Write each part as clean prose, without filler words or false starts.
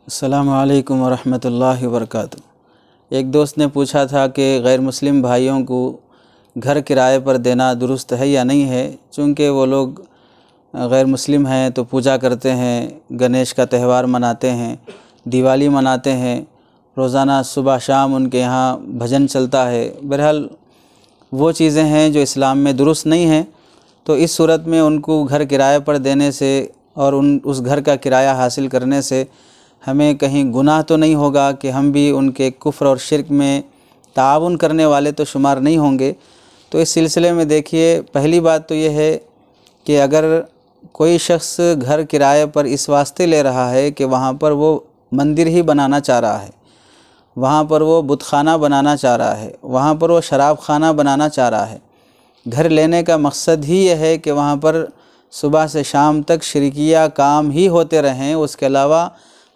السلام علیکم ورحمۃ اللہ وبرکاتہ۔ ایک دوست نے پوچھا تھا کہ غیر مسلم بھائیوں کو گھر کرائے پر دینا درست ہے یا نہیں ہے، چونکہ وہ لوگ غیر مسلم ہیں تو پوجا کرتے ہیں، گنیش کا تہوار مناتے ہیں، دیوالی مناتے ہیں، روزانہ صبح شام ان کے یہاں بھجن چلتا ہے۔ بہرحال وہ چیزیں ہیں جو اسلام میں درست نہیں ہیں، تو اس صورت میں ان کو گھر کرائے پر دینے سے اور اس گھر کا کرایہ حاصل کرنے سے ہمیں کہیں گناہ تو نہیں ہوگا کہ ہم بھی ان کے کفر اور شرک میں تعاون کرنے والے تو شمار نہیں ہوں گے۔ تو اس سلسلے میں دیکھیے، پہلی بات تو یہ ہے کہ اگر کوئی شخص گھر کرائے پر اس واسطے لے رہا ہے کہ وہاں پر وہ مندر ہی بنانا چاہ رہا ہے، وہاں پر وہ بت خانہ بنانا چاہ رہا ہے، وہاں پر وہ شراب خانہ بنانا چاہ رہا ہے، گھر لینے کا مقصد ہی یہ ہے کہ وہاں پر صبح سے شام تک شرکیہ کام ہی ہوتے رہیں، اس کے علاوہ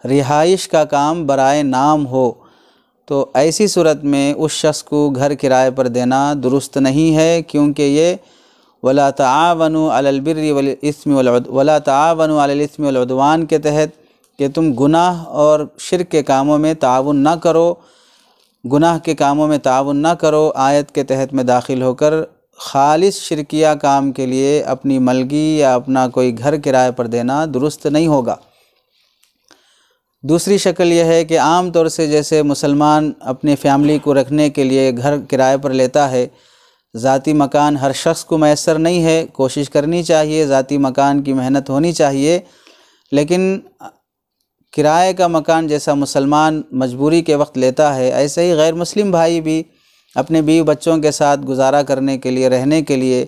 رہائش کا کام برائے نام ہو، تو ایسی صورت میں اس شخص کو گھر کرائے پر دینا درست نہیں ہے، کیونکہ یہ وَلَا تَعَاوَنُوا عَلَى الْبِرِّ وَالْإِثْمِ وَلَا تَعَاوَنُوا عَلَى الْإِثْمِ وَالْعُدْوَانِ کے تحت کہ تم گناہ اور شرک کے کاموں میں تعاون نہ کرو، گناہ کے کاموں میں تعاون نہ کرو، آیت کے تحت میں داخل ہو کر خالص شرکیہ کام کے لیے اپنی ملگی یا اپنا کوئی گھر کرائے پر دینا درست نہیں ہوگا۔ دوسری شکل یہ ہے کہ عام طور سے جیسے مسلمان اپنی فیملی کو رکھنے کے لیے گھر کرائے پر لیتا ہے، ذاتی مکان ہر شخص کو میسر نہیں ہے، کوشش کرنی چاہیے، ذاتی مکان کی محنت ہونی چاہیے، لیکن کرائے کا مکان جیسا مسلمان مجبوری کے وقت لیتا ہے، ایسے ہی غیر مسلم بھائی بھی اپنے بیوی بچوں کے ساتھ گزارا کرنے کے لیے، رہنے کے لیے،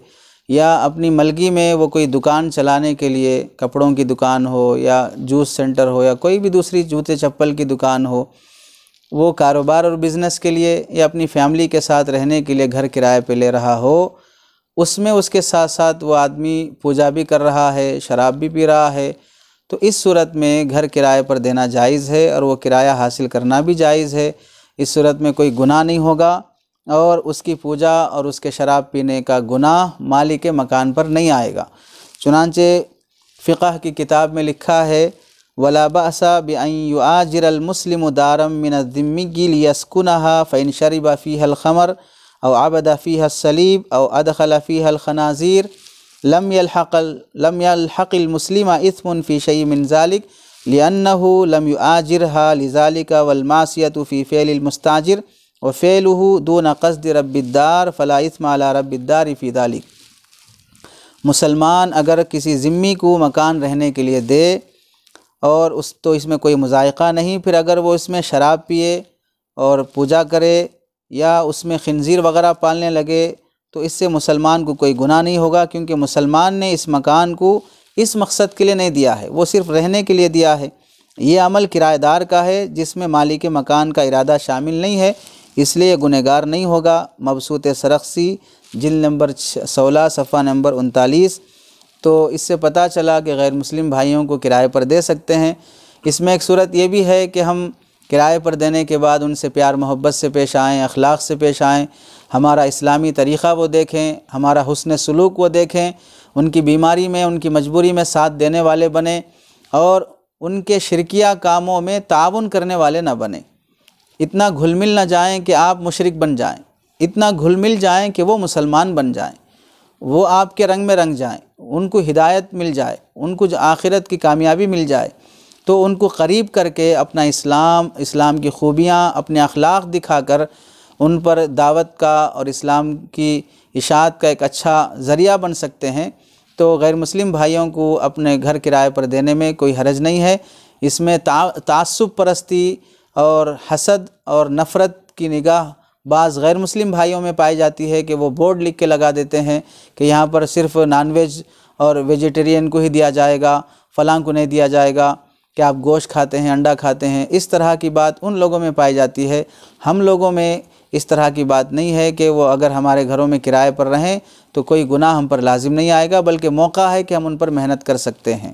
یا اپنی ملگی میں وہ کوئی دکان چلانے کے لیے، کپڑوں کی دکان ہو یا جوس سینٹر ہو یا کوئی بھی دوسری جوتے چپل کی دکان ہو، وہ کاروبار اور بزنس کے لیے یا اپنی فیملی کے ساتھ رہنے کے لیے گھر کرائے پہ لے رہا ہو، اس میں اس کے ساتھ ساتھ وہ آدمی پوجا بھی کر رہا ہے، شراب بھی پی رہا ہے، تو اس صورت میں گھر کرائے پر دینا جائز ہے اور وہ کرایہ حاصل کرنا بھی جائز ہے۔ اس صورت میں کوئی گناہ نہیں ہوگا اور اس کی پوجا اور اس کے شراب پینے کا گناہ مالک مکان پر نہیں آئے گا۔ چنانچہ فقہ کی کتاب میں لکھا ہے وَلَا بَأْسَ بِأَنْ يُعَاجِرَ الْمُسْلِمُ دَارًا مِنَ الذِّمِّيِّ لِيَسْكُنَهَا فَإِنْ شَرِبَ فِيهَا الْخَمْرَ أَوْ عَبَدَ فِيهَا الصَّلِيبَ أَوْ أَدْخَلَ فِيهَا الْخَنَازِيرَ لم يلحق المسلم إثم في شيء من ذلك لأنه لم يؤاجرها لذلك والمعصية في فعل المستاجر وفعله دون قصد رب الدار فلا إثم على رب الدار في ذلك۔ مسلمان اگر کسی ذمی کو مکان رہنے کے لیے دے اور اس میں کوئی مضائقہ نہیں، پھر اگر وہ اس میں شراب پیے اور پوجا کرے یا اس میں خنزیر وغیرہ پالنے لگے تو اس سے مسلمان کو کوئی گناہ نہیں ہوگا، کیونکہ مسلمان نے اس مکان کو اس مقصد کے لیے نہیں دیا ہے، وہ صرف رہنے کے لیے دیا ہے۔ یہ عمل کرایہ دار کا ہے جس میں مالک مکان کا ارادہ شامل نہیں ہے، اس لیے گنہگار نہیں ہوگا۔ مبسوط سرخسی جلد نمبر 16 صفحہ نمبر 39۔ تو اس سے پتہ چلا کہ غیر مسلم بھائیوں کو کرائے پر دے سکتے ہیں۔ اس میں ایک صورت یہ بھی ہے کہ ہم کرائے پر دینے کے بعد ان سے پیار محبت سے پیش آئیں، اخلاق سے پیش آئیں، ہمارا اسلامی طریقہ وہ دیکھیں، ہمارا حسن سلوک وہ دیکھیں، ان کی بیماری میں، ان کی مجبوری میں ساتھ دینے والے بنیں اور ان کے شرکیہ کاموں میں تعاون کرنے والے نہ بنیں۔ اتنا گھل مل نہ جائیں کہ آپ مشرک بن جائیں، اتنا گھل مل جائیں کہ وہ مسلمان بن جائیں، وہ آپ کے رنگ میں رنگ جائیں، ان کو ہدایت مل جائے، ان کو آخرت کی کامیابی مل جائے، تو ان کو قریب کر کے اپنا اسلام کی خوبیاں، اپنے اخلاق دکھا کر ان پر دعوت کا اور اسلام کی اشاعت کا ایک اچھا ذریعہ بن سکتے ہیں۔ تو غیر مسلم بھائیوں کو اپنے گھر کرائے پر دینے میں کوئی حرج نہیں ہے۔ اس میں تعصب پرستی اور حسد اور نفرت کی نگاہ بعض غیر مسلم بھائیوں میں پائی جاتی ہے کہ وہ بورڈ لکھ کے لگا دیتے ہیں کہ یہاں پر صرف نان ویج اور ویجیٹیرین کو ہی دیا جائے گا، فلاں کو نہیں دیا جائے گا، کہ آپ گوشت کھاتے ہیں، انڈا کھاتے ہیں۔ اس طرح کی بات ان لوگوں میں پائی جاتی ہے۔ ہم لوگوں میں اس طرح کی بات نہیں ہے کہ وہ اگر ہمارے گھروں میں کرائے پر رہیں تو کوئی گناہ ہم پر لازم نہیں آئے گا، بلکہ موقع ہے کہ ہم ان پر محنت کر سکتے ہیں۔